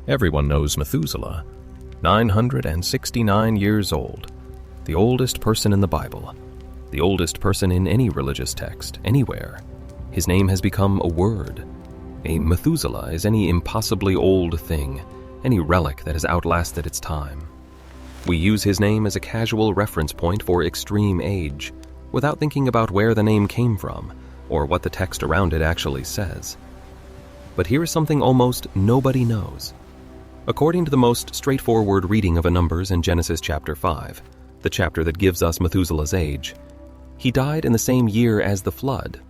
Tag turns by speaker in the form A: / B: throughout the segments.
A: Everyone knows Methuselah, 969 years old, the oldest person in the Bible, the oldest person in any religious text, anywhere. His name has become a word. A Methuselah is any impossibly old thing, any relic that has outlasted its time. We use his name as a casual reference point for extreme age, without thinking about where the name came from, or what the text around it actually says. But here is something almost nobody knows. According to the most straightforward reading of a Numbers in Genesis chapter 5, the chapter that gives us Methuselah's age, he died in the same year as the flood.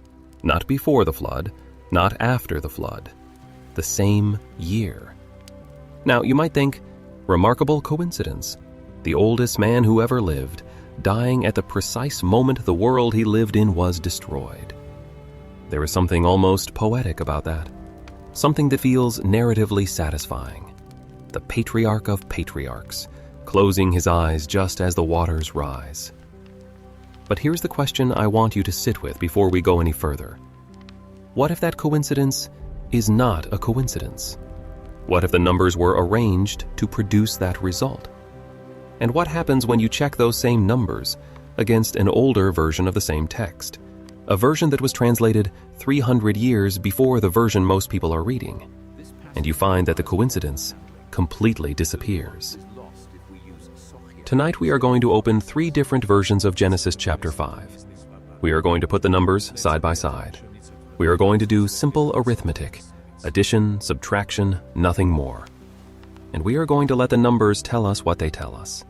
A: Not before the flood, not after the flood. The same year. Now, you might think, remarkable coincidence. The oldest man who ever lived, dying at the precise moment the world he lived in was destroyed. There is something almost poetic about that. Something that feels narratively satisfying. The patriarch of patriarchs, closing his eyes just as the waters rise. But here's the question I want you to sit with before we go any further. What if that coincidence is not a coincidence? What if the numbers were arranged to produce that result? And what happens when you check those same numbers against an older version of the same text, a version that was translated 300 years before the version most people are reading, and you find that the coincidence completely disappears? Tonight we are going to open 3 different versions of Genesis chapter 5. We are going to put the numbers side by side. We are going to do simple arithmetic, addition, subtraction, nothing more. And we are going to let the numbers tell us what they tell us.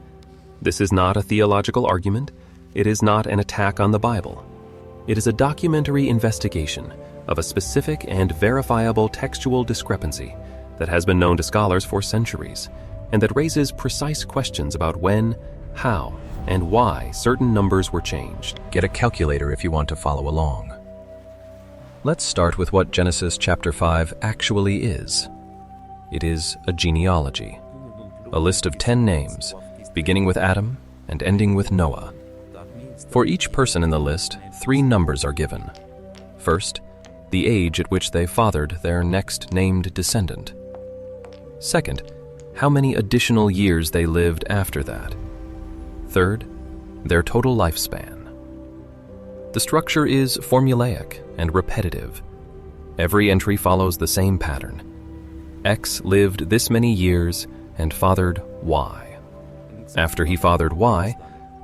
A: This is not a theological argument. It is not an attack on the Bible. It is a documentary investigation of a specific and verifiable textual discrepancy that has been known to scholars for centuries, and that raises precise questions about when, how, and why certain numbers were changed. Get a calculator if you want to follow along. Let's start with what Genesis chapter 5 actually is. It is a genealogy, a list of 10 names, beginning with Adam and ending with Noah. For each person in the list, 3 numbers are given. First, the age at which they fathered their next named descendant. Second, how many additional years they lived after that. Third, their total lifespan. The structure is formulaic and repetitive. Every entry follows the same pattern. X lived this many years and fathered Y. After he fathered Y,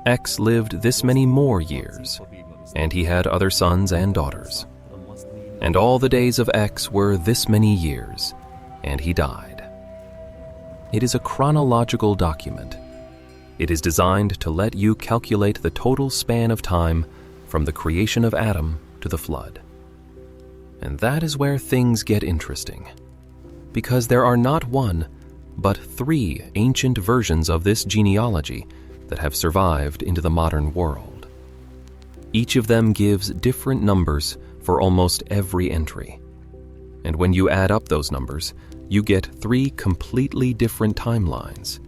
A: X lived this many more years, and he had other sons and daughters. And all the days of X were this many years, and he died. It is a chronological document. It is designed to let you calculate the total span of time from the creation of Adam to the flood. And that is where things get interesting, because there are not one, but 3 ancient versions of this genealogy that have survived into the modern world. Each of them gives different numbers for almost every entry. And when you add up those numbers, you get 3 completely different timelines,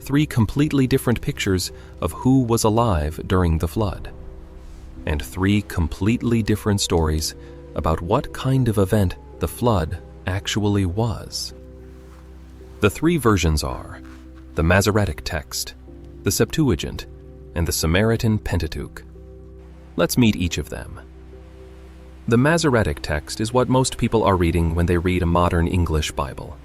A: 3 completely different pictures of who was alive during the flood, and 3 completely different stories about what kind of event the flood actually was. The 3 versions are the Masoretic Text, the Septuagint, and the Samaritan Pentateuch. Let's meet each of them. The Masoretic Text is what most people are reading when they read a modern English Bible.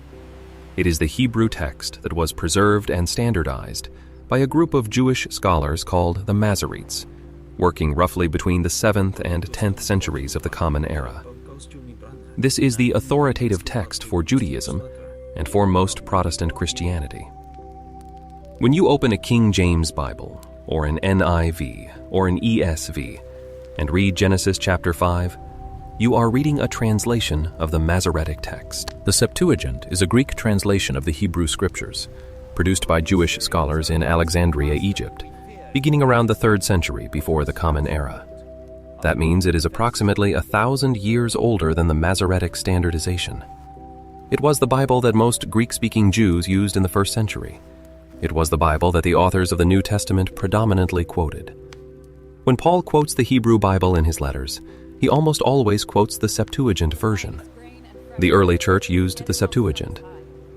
A: It is the Hebrew text that was preserved and standardized by a group of Jewish scholars called the Masoretes, working roughly between the 7th and 10th centuries of the Common Era. This is the authoritative text for Judaism and for most Protestant Christianity. When you open a King James Bible, or an NIV, or an ESV, and read Genesis chapter 5, you are reading a translation of the Masoretic Text. The Septuagint is a Greek translation of the Hebrew Scriptures, produced by Jewish scholars in Alexandria, Egypt, beginning around the 3rd century before the Common Era. That means it is approximately 1,000 years older than the Masoretic standardization. It was the Bible that most Greek-speaking Jews used in the 1st century. It was the Bible that the authors of the New Testament predominantly quoted. When Paul quotes the Hebrew Bible in his letters, he almost always quotes the Septuagint version. The early church used the Septuagint.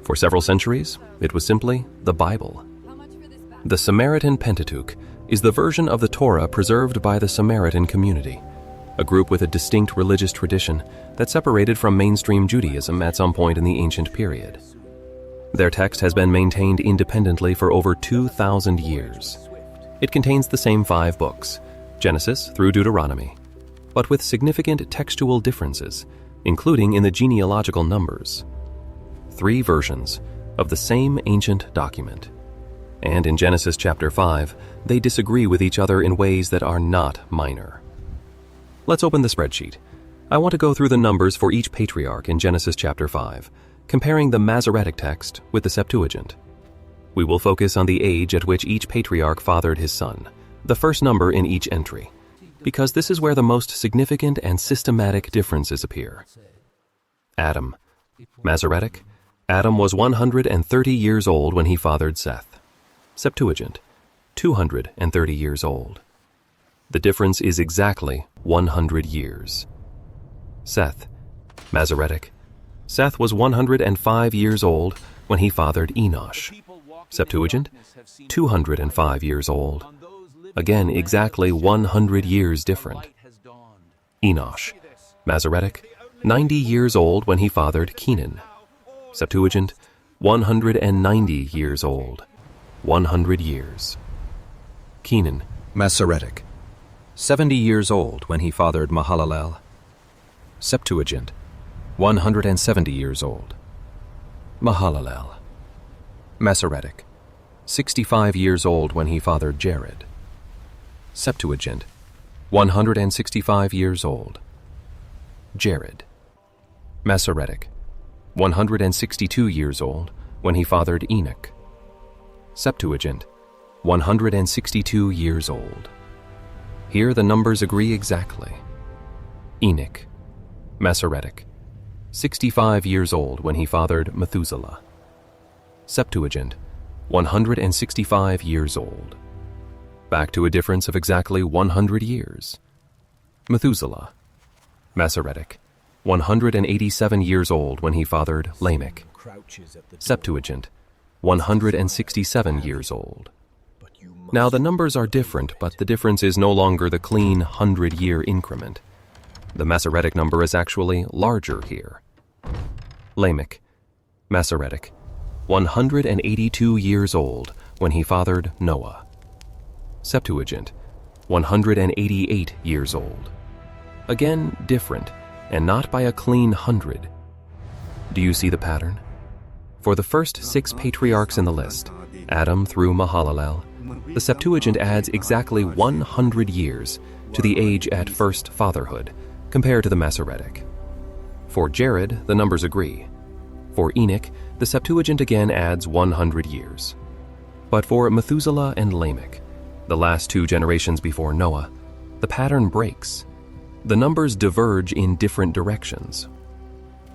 A: For several centuries, it was simply the Bible. The Samaritan Pentateuch is the version of the Torah preserved by the Samaritan community, a group with a distinct religious tradition that separated from mainstream Judaism at some point in the ancient period. Their text has been maintained independently for over 2,000 years. It contains the same 5 books, Genesis through Deuteronomy, but with significant textual differences, including in the genealogical numbers. 3 versions of the same ancient document. And in Genesis chapter 5, they disagree with each other in ways that are not minor. Let's open the spreadsheet. I want to go through the numbers for each patriarch in Genesis chapter 5, comparing the Masoretic Text with the Septuagint. We will focus on the age at which each patriarch fathered his son, the first number in each entry, because this is where the most significant and systematic differences appear. Adam. Masoretic. Adam was 130 years old when he fathered Seth. Septuagint, 230 years old. The difference is exactly 100 years. Seth, Masoretic. Seth was 105 years old when he fathered Enosh. Septuagint, 205 years old. Again, exactly 100 years different. Enosh, Masoretic, 90 years old when he fathered Kenan. Septuagint, 190 years old. 100 years. Kenan,
B: Masoretic, 70 years old when he fathered Mahalalel. Septuagint, 170 years old. Mahalalel. Masoretic, 65 years old when he fathered Jared. Septuagint, 165 years old. Jared. Masoretic, 162 years old when he fathered Enoch. Septuagint, 162 years old. Here the numbers agree exactly. Enoch, Masoretic, 65 years old when he fathered Methuselah. Septuagint, 165 years old. Back to a difference of exactly 100 years. Methuselah, Masoretic, 187 years old when he fathered Lamech. Septuagint, 167 years old. Now the numbers are different, but the difference is no longer the clean 100-year increment. The Masoretic number is actually larger here. Lamech, Masoretic, 182 years old when he fathered Noah. Septuagint, 188 years old. Again, different, and not by a clean 100. Do you see the pattern? For the first 6 patriarchs in the list, Adam through Mahalalel, the Septuagint adds exactly 100 years to the age at first fatherhood, compared to the Masoretic. For Jared, the numbers agree. For Enoch, the Septuagint again adds 100 years. But for Methuselah and Lamech, the last 2 generations before Noah, the pattern breaks. The numbers diverge in different directions.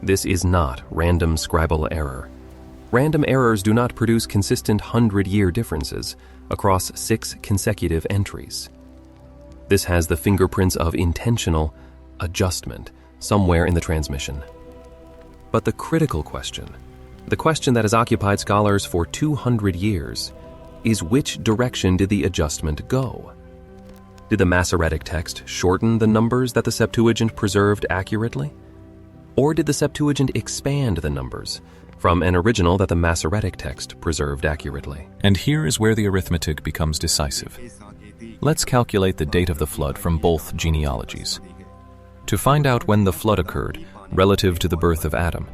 B: This is not random scribal error. Random errors do not produce consistent 100-year differences across 6 consecutive entries. This has the fingerprints of intentional adjustment somewhere in the transmission. But the critical question, the question that has occupied scholars for 200 years, is which direction did the adjustment go? Did the Masoretic text shorten the numbers that the Septuagint preserved accurately? Or did the Septuagint expand the numbers from an original that the Masoretic text preserved accurately?
C: And here is where the arithmetic becomes decisive. Let's calculate the date of the flood from both genealogies. To find out when the flood occurred relative to the birth of Adam,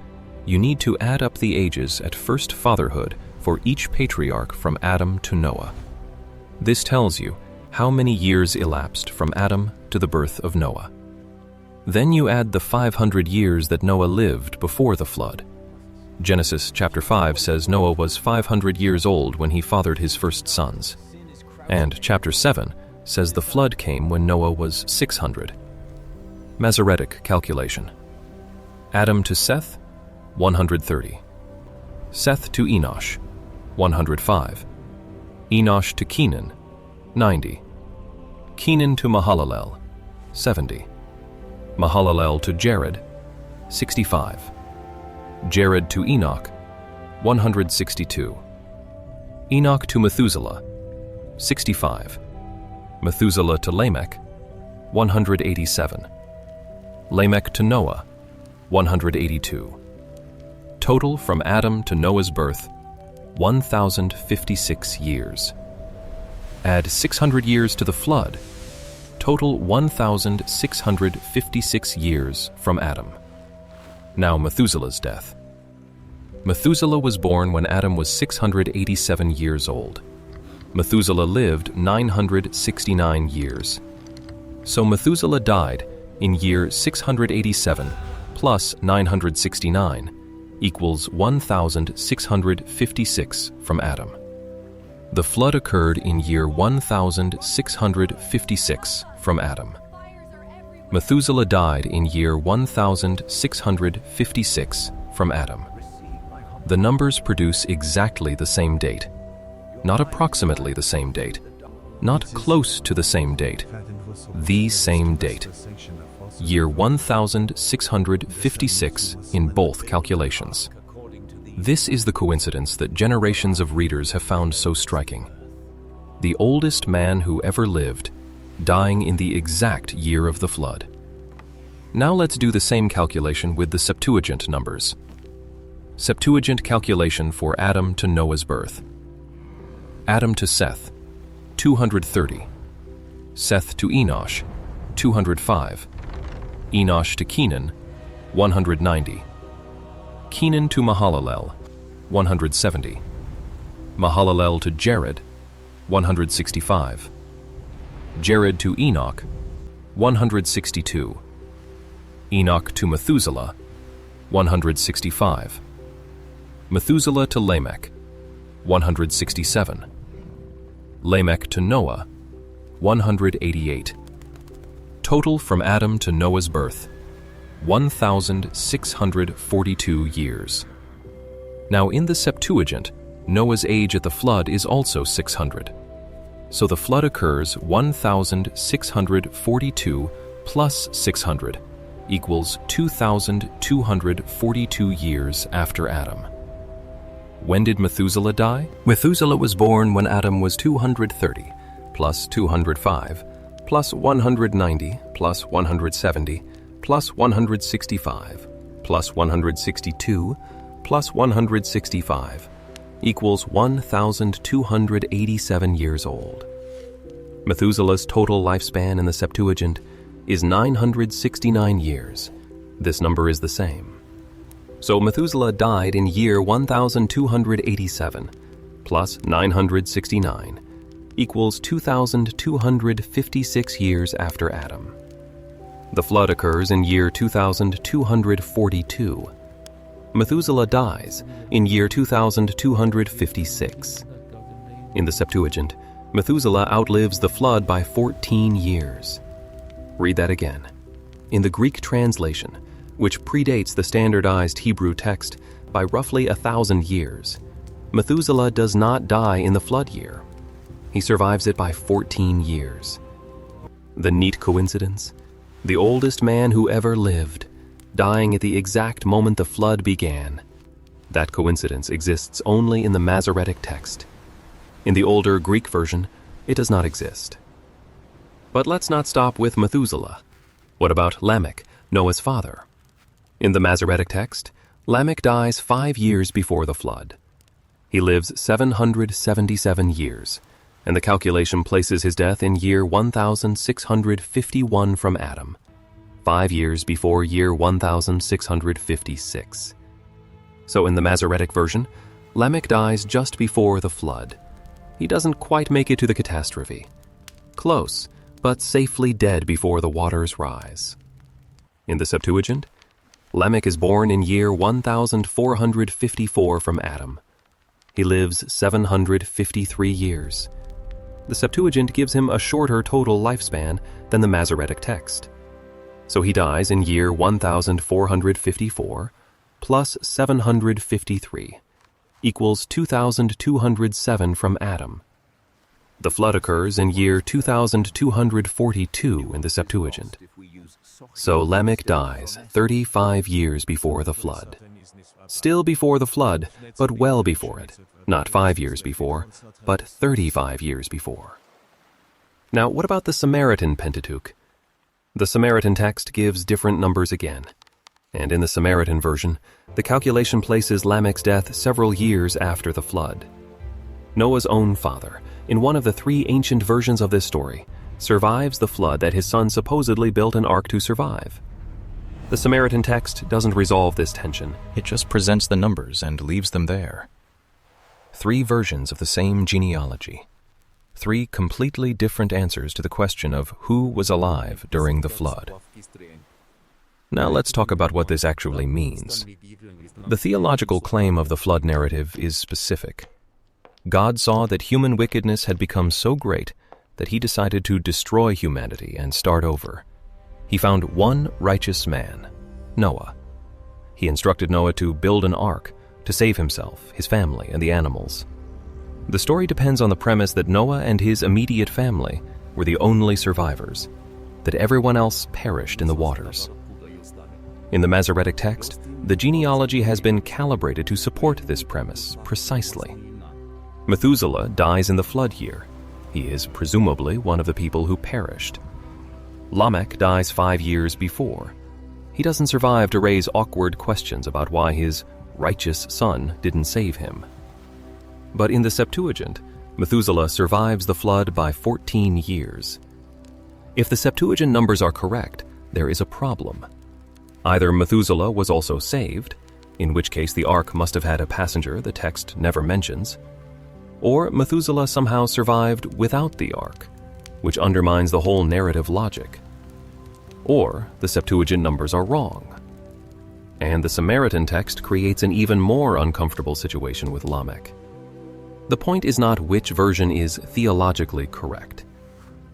C: you need to add up the ages at first fatherhood for each patriarch from Adam to Noah. This tells you how many years elapsed from Adam to the birth of Noah. Then you add the 500 years that Noah lived before the flood. Genesis chapter 5 says Noah was 500 years old when he fathered his first sons. And chapter 7 says the flood came when Noah was 600. Masoretic calculation. Adam to Seth, 130. Seth to Enosh, 105. Enosh to Kenan, 90. Kenan to Mahalalel, 70. Mahalalel to Jared, 65. Jared to Enoch, 162. Enoch to Methuselah, 65. Methuselah to Lamech, 187. Lamech to Noah, 182. Total from Adam to Noah's birth, 1,056 years. Add 600 years to the flood, total 1,656 years from Adam. Now Methuselah's death. Methuselah was born when Adam was 687 years old. Methuselah lived 969 years. So Methuselah died in year 687 plus 969 equals 1,656 from Adam. The flood occurred in year 1,656 from Adam. Methuselah died in year 1,656 from Adam. The numbers produce exactly the same date, not approximately the same date, not close to the same date, the same date. Year 1,656 in both calculations. This is the coincidence that generations of readers have found so striking. The oldest man who ever lived, dying in the exact year of the flood. Now let's do the same calculation with the Septuagint numbers. Septuagint calculation for Adam to Noah's birth. Adam to Seth, 230. Seth to Enosh, 205. Enosh to Kenan, 190. Kenan to Mahalalel, 170. Mahalalel to Jared, 165. Jared to Enoch, 162. Enoch to Methuselah, 165. Methuselah to Lamech, 167. Lamech to Noah, 188. Total from Adam to Noah's birth, 1,642 years. Now in the Septuagint, Noah's age at the flood is also 600. So the flood occurs 1,642 plus 600 equals 2,242 years after Adam. When did Methuselah die? Methuselah was born when Adam was 230, plus 205, plus 190, plus 170, plus 165, plus 162, plus 165, equals 1,287 years old. Methuselah's total lifespan in the Septuagint is 969 years. This number is the same. So Methuselah died in year 1,287 plus 969 equals 2,256 years after Adam. The flood occurs in year 2,242. Methuselah dies in year 2,256. In the Septuagint, Methuselah outlives the flood by 14 years. Read that again. In the Greek translation, which predates the standardized Hebrew text by roughly 1,000 years, Methuselah does not die in the flood year. He survives it by 14 years. The neat coincidence? The oldest man who ever lived, dying at the exact moment the flood began. That coincidence exists only in the Masoretic Text. In the older Greek version, it does not exist. But let's not stop with Methuselah. What about Lamech, Noah's father? In the Masoretic Text, Lamech dies 5 years before the flood. He lives 777 years, and the calculation places his death in year 1,651 from Adam, 5 years before year 1,656. So in the Masoretic version, Lamech dies just before the flood. He doesn't quite make it to the catastrophe. Close, but safely dead before the waters rise. In the Septuagint, Lamech is born in year 1,454 from Adam. He lives 753 years. The Septuagint gives him a shorter total lifespan than the Masoretic Text. So he dies in year 1,454 plus 753 equals 2,207 from Adam.
A: The flood occurs in year 2242 in the Septuagint. So Lamech dies 35 years before the flood. Still before the flood, but well before it. Not 5 years before, but 35 years before. Now, what about the Samaritan Pentateuch? The Samaritan text gives different numbers again. And in the Samaritan version, the calculation places Lamech's death several years after the flood. Noah's own father, in one of the 3 ancient versions of this story, survives the flood that his son supposedly built an ark to survive. The Samaritan text doesn't resolve this tension.
C: It just presents the numbers and leaves them there. 3 versions of the same genealogy. 3 completely different answers to the question of who was alive during the flood. Now let's talk about what this actually means. The theological claim of the flood narrative is specific. God saw that human wickedness had become so great that he decided to destroy humanity and start over. He found one righteous man, Noah. He instructed Noah to build an ark to save himself, his family, and the animals. The story depends on the premise that Noah and his immediate family were the only survivors, that everyone else perished in the waters. In the Masoretic Text, the genealogy has been calibrated to support this premise precisely. Methuselah dies in the flood year. He is presumably one of the people who perished. Lamech dies 5 years before. He doesn't survive to raise awkward questions about why his righteous son didn't save him. But in the Septuagint, Methuselah survives the flood by 14 years. If the Septuagint numbers are correct, there is a problem. Either Methuselah was also saved, in which case the ark must have had a passenger the text never mentions, or Methuselah somehow survived without the ark, which undermines the whole narrative logic. Or the Septuagint numbers are wrong. And the Samaritan text creates an even more uncomfortable situation with Lamech. The point is not which version is theologically correct.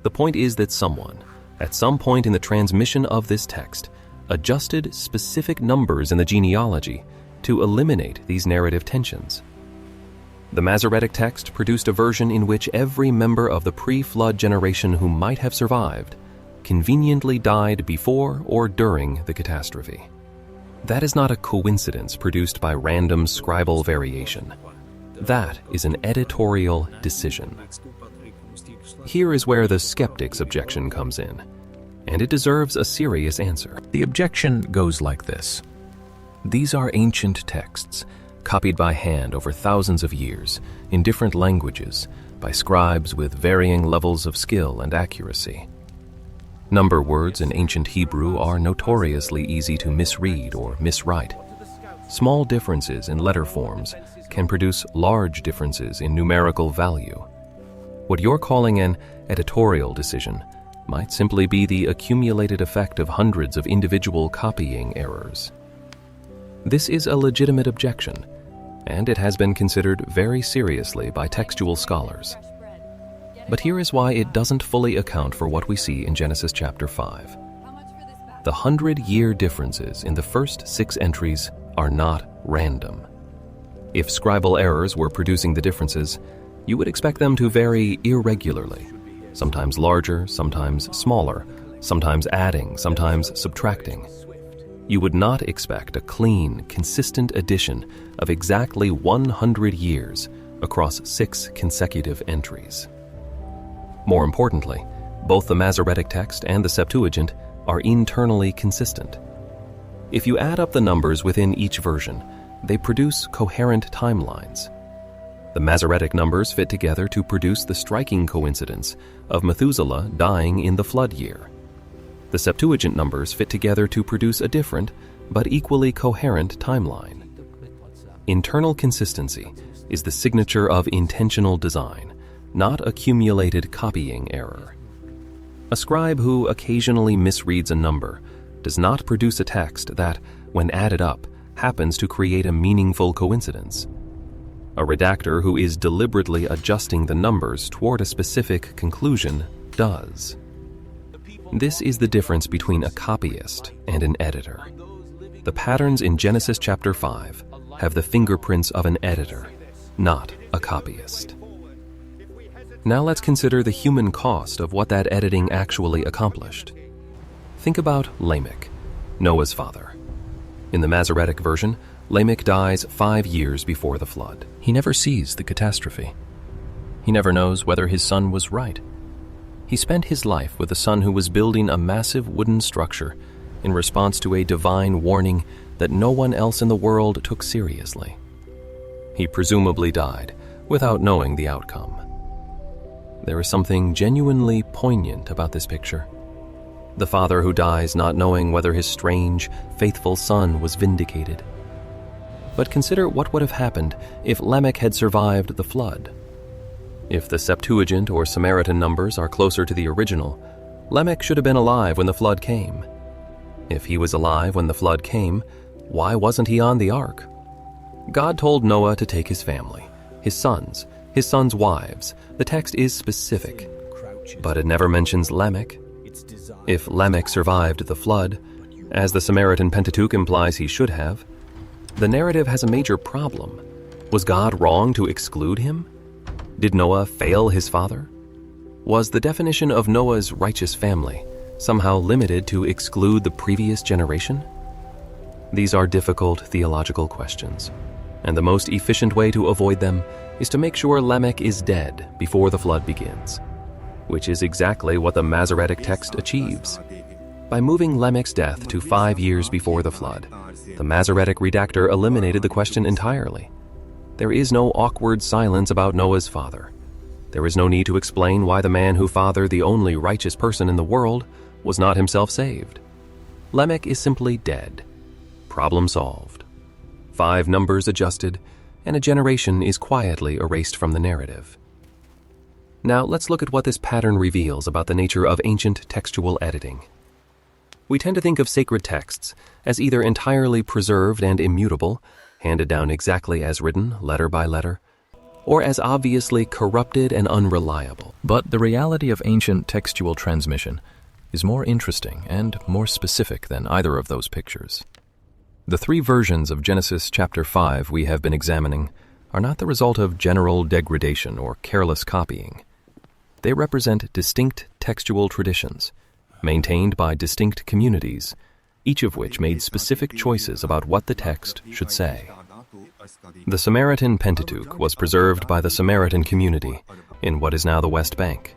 C: The point is that someone, at some point in the transmission of this text, adjusted specific numbers in the genealogy to eliminate these narrative tensions. The Masoretic Text produced a version in which every member of the pre-flood generation who might have survived conveniently died before or during the catastrophe. That is not a coincidence produced by random scribal variation. That is an editorial decision. Here is where the skeptic's objection comes in, and it deserves a serious answer.
B: The objection goes like this. These are ancient texts, copied by hand over thousands of years, in different languages, by scribes with varying levels of skill and accuracy. Number words in ancient Hebrew are notoriously easy to misread or miswrite. Small differences in letter forms can produce large differences in numerical value. What you're calling an editorial decision might simply be the accumulated effect of hundreds of individual copying errors. This is a legitimate objection, and it has been considered very seriously by textual scholars. But here is why it doesn't fully account for what we see in Genesis chapter 5. The 100-year differences in the first 6 entries are not random. If scribal errors were producing the differences, you would expect them to vary irregularly, sometimes larger, sometimes smaller, sometimes adding, sometimes subtracting. You would not expect a clean, consistent addition of exactly 100 years across 6 consecutive entries. More importantly, both the Masoretic Text and the Septuagint are internally consistent. If you add up the numbers within each version, they produce coherent timelines. The Masoretic numbers fit together to produce the striking coincidence of Methuselah dying in the flood year. The Septuagint numbers fit together to produce a different, but equally coherent timeline. Internal consistency is the signature of intentional design, not accumulated copying error. A scribe who occasionally misreads a number does not produce a text that, when added up, happens to create a meaningful coincidence. A redactor who is deliberately adjusting the numbers toward a specific conclusion does. This is the difference between a copyist and an editor. The patterns in Genesis chapter 5 have the fingerprints of an editor, not a copyist.
A: Now let's consider the human cost of what that editing actually accomplished. Think about Lamech, Noah's father. In the Masoretic version, Lamech dies 5 years before the flood.
C: He never sees the catastrophe. He never knows whether his son was right. He spent his life with a son who was building a massive wooden structure in response to a divine warning that no one else in the world took seriously. He presumably died without knowing the outcome. There is something genuinely poignant about this picture. The father who dies not knowing whether his strange, faithful son was vindicated. But consider what would have happened if Lamech had survived the flood. If the Septuagint or Samaritan numbers are closer to the original, Lamech should have been alive when the flood came. If he was alive when the flood came, why wasn't he on the ark? God told Noah to take his family, his sons wives. The text is specific, but it never mentions Lamech. If Lamech survived the flood, as the Samaritan Pentateuch implies he should have, the narrative has a major problem. Was God wrong to exclude him? Did Noah fail his father? Was the definition of Noah's righteous family somehow limited to exclude the previous generation? These are difficult theological questions, and the most efficient way to avoid them is to make sure Lamech is dead before the flood begins, which is exactly what the Masoretic Text achieves. By moving Lamech's death to 5 years before the flood, the Masoretic redactor eliminated the question entirely. There is no awkward silence about Noah's father. There is no need to explain why the man who fathered the only righteous person in the world was not himself saved. Lamech is simply dead. Problem solved. 5 numbers adjusted, and a generation is quietly erased from the narrative. Now let's look at what this pattern reveals about the nature of ancient textual editing. We tend to think of sacred texts as either entirely preserved and immutable, handed down exactly as written, letter by letter, or as obviously corrupted and unreliable. But the reality of ancient textual transmission is more interesting and more specific than either of those pictures. The 3 versions of Genesis chapter 5 we have been examining are not the result of general degradation or careless copying. They represent distinct textual traditions, maintained by distinct communities, each of which made specific choices about what the text should say. The Samaritan Pentateuch was preserved by the Samaritan community in what is now the West Bank.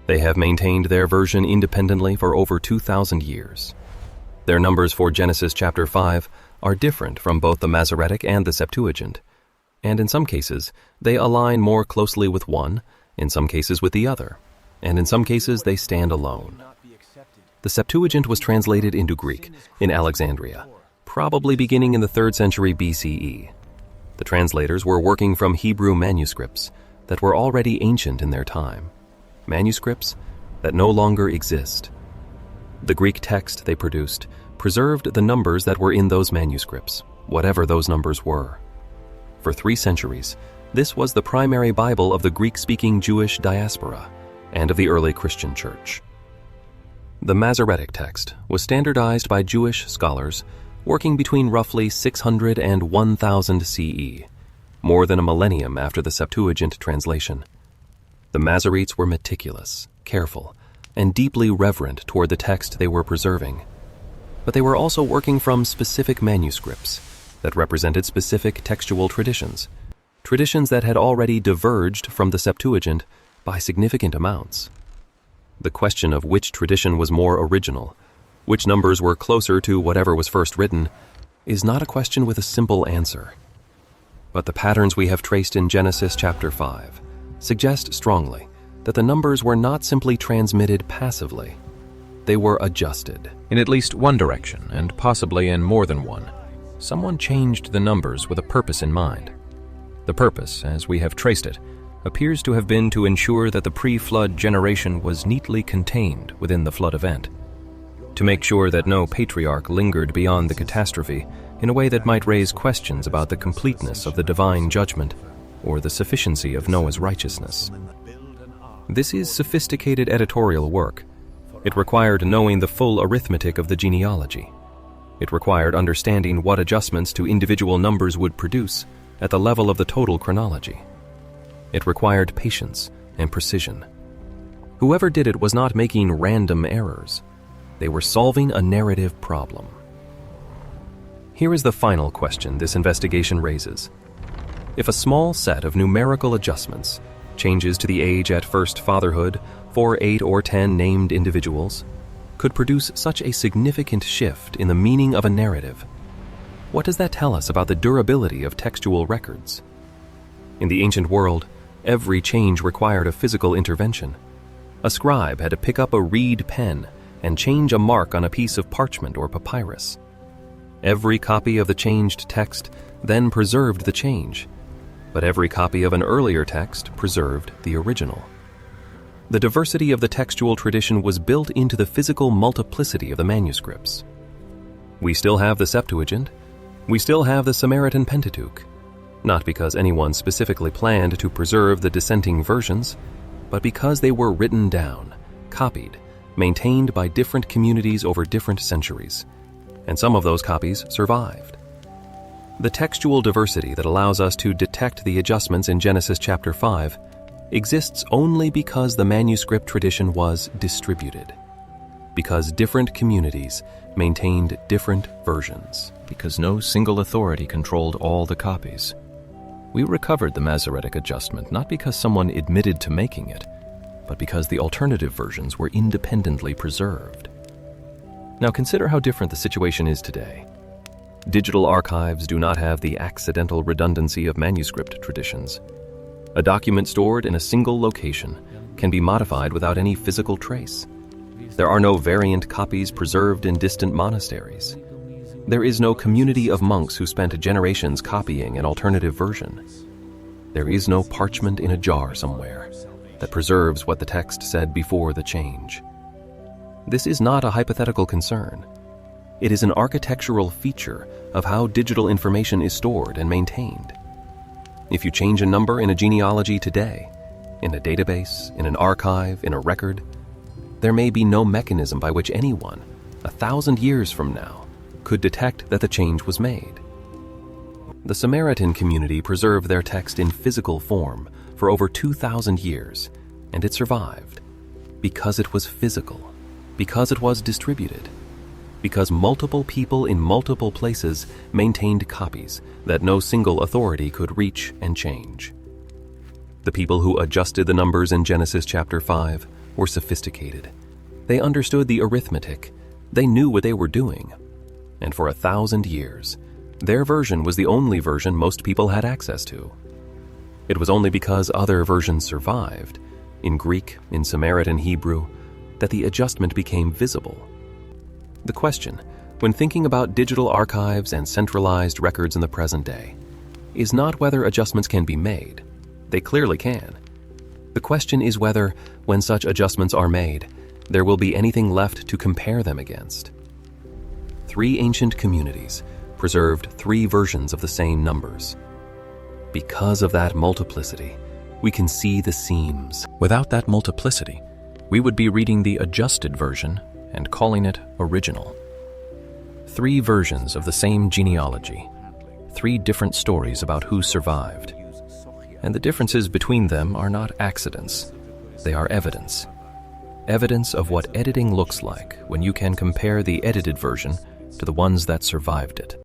C: They have maintained their version independently for over 2,000 years. Their numbers for Genesis chapter 5 are different from both the Masoretic and the Septuagint, and in some cases they align more closely with one, in some cases with the other, and in some cases they stand alone. The Septuagint was translated into Greek in Alexandria, probably beginning in the 3rd century BCE. The translators were working from Hebrew manuscripts that were already ancient in their time, manuscripts that no longer exist. The Greek text they produced preserved the numbers that were in those manuscripts, whatever those numbers were. For 3 centuries, this was the primary Bible of the Greek-speaking Jewish diaspora and of the early Christian church. The Masoretic text was standardized by Jewish scholars working between roughly 600 and 1000 CE, more than a millennium after the Septuagint translation. The Masoretes were meticulous, careful, and deeply reverent toward the text they were preserving. But they were also working from specific manuscripts that represented specific textual traditions that had already diverged from the Septuagint by significant amounts. The question of which tradition was more original, which numbers were closer to whatever was first written, is not a question with a simple answer. But the patterns we have traced in Genesis chapter 5 suggest strongly that the numbers were not simply transmitted passively. They were adjusted.
B: In at least one direction, and possibly in more than one, someone changed the numbers with a purpose in mind. The purpose, as we have traced it, appears to have been to ensure that the pre-flood generation was neatly contained within the flood event, to make sure that no patriarch lingered beyond the catastrophe in a way that might raise questions about the completeness of the divine judgment or the sufficiency of Noah's righteousness. This is sophisticated editorial work. It required knowing the full arithmetic of the genealogy. It required understanding what adjustments to individual numbers would produce at the level of the total chronology. It required patience,
A: and precision. Whoever did it was not making random errors. They were solving a narrative problem. Here is the final question this investigation raises. If a small set of numerical adjustments, changes to the age at first fatherhood for 8 or 10 named individuals, could produce such a significant shift in the meaning of a narrative, what does that tell us about the durability of textual records? In the ancient world, every change required a physical intervention. A scribe had to pick up a reed pen and change a mark on a piece of parchment or papyrus. Every copy of the changed text then preserved the change, but every copy of an earlier text preserved the original. The diversity of the textual tradition was built into the physical multiplicity of the manuscripts. We still have the Septuagint. We still have the Samaritan Pentateuch, not because anyone specifically planned to preserve the dissenting versions, but because they were written down, copied, maintained by different communities over different centuries, and some of those copies survived. The textual diversity that allows us to detect the adjustments in Genesis chapter 5 exists only because the manuscript tradition was distributed, because different communities maintained different versions.
C: Because no single authority controlled all the copies. We recovered the Masoretic adjustment not because someone admitted to making it, but because the alternative versions were independently preserved. Now consider how different the situation is today. Digital archives do not have the accidental redundancy of manuscript traditions. A document stored in a single location can be modified without any physical trace. There are no variant copies preserved in distant monasteries. There is no community of monks who spent generations copying an alternative version. There is no parchment in a jar somewhere that preserves what the text said before the change. This is not a hypothetical concern. It is an architectural feature of how digital information is stored and maintained. If you change a number in a genealogy today, in a database, in an archive, in a record, there may be no mechanism by which anyone, 1,000 years from now, could detect that the change was made. The Samaritan community preserved their text in physical form for over 2,000 years, and it survived because it was physical, because it was distributed, because multiple people in multiple places maintained copies that no single authority could reach and change. The people who adjusted the numbers in Genesis chapter 5 were sophisticated. They understood the arithmetic. They knew what they were doing. And for 1,000 years, their version was the only version most people had access to. It was only because other versions survived, in Greek, in Samaritan Hebrew, that the adjustment became visible. The question, when thinking about digital archives and centralized records in the present day, is not whether adjustments can be made. They clearly can. The question is whether, when such adjustments are made, there will be anything left to compare them against. 3 ancient communities preserved 3 versions of the same numbers. Because of that multiplicity, we can see the seams. Without that multiplicity, we would be reading the adjusted version and calling it original. 3 versions of the same genealogy, 3 different stories about who survived. And the differences between them are not accidents. They are evidence. Evidence of what editing looks like when you can compare the edited version to the ones that survived it.